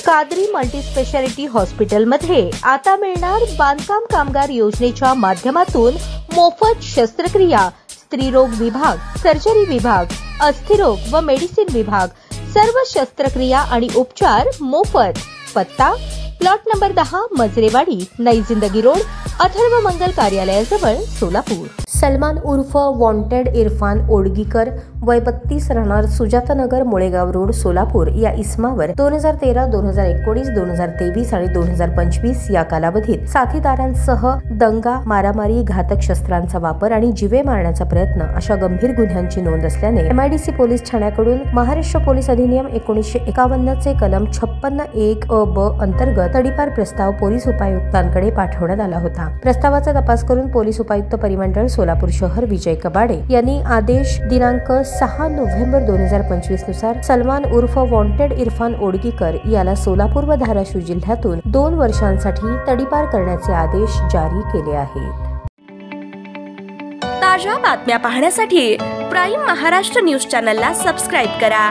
Qadri multispeciality हॉस्पिटलमध्ये आता मिळणार बांधकाम कामगार योजनेच्या माध्यमातून मोफत शस्त्रक्रिया, स्त्रीरोग विभाग, सर्जरी विभाग, अस्थिरोग व मेडिसिन विभाग, सर्व शस्त्रक्रिया आणि उपचार मोफत। पत्ता प्लॉट नंबर 10, मजरेवाडी, नई जिंदगी रोड, अथर्व मंगल कार्यालयाजवळ, सोलापूर। सलमान उर्फ वॉन्टेड इरफान ओडगीकर, वय 32, राहणार सुजातानगर, मुळेगाव रोड, सोलापूर या इसमावर 2013, 2019, 2023 आणि 2025 या कालावधीत साथीदारांसह दंगा, मारामारी, घातक शस्त्रांचा वापर आणि जीवे मारण्याचा प्रयत्न अशा गंभीर गुन्ह्यांची नोंद असल्याने MIDC पोलीस ठाण्याकडून महाराष्ट्र पोलीस अधिनियम 1951 चे कलम 56(1)(ब) अंतर्गत तडीपार प्रस्ताव पोलीस उपायुक्तांकडे पाठवण्यात आला होता। प्रस्तावाचा तपास करून पोलीस उपायुक्त परिमंडळ सोलापूर शहर विजय कबाडे यांनी आदेश दिनांक 6 नोव्हेंबर 2025 नुसार सलमान उर्फ वॉन्टेड इरफान ओडगीकर याला सोलापूर व धाराशिव जिल्ह्यातून 2 वर्षांसाठी तडीपार करण्याचे आदेश जारी केले आहेत। ताज्या बातम्या पाहण्यासाठी प्राईम महाराष्ट्र न्यूज चॅनलला सबस्क्राईब करा।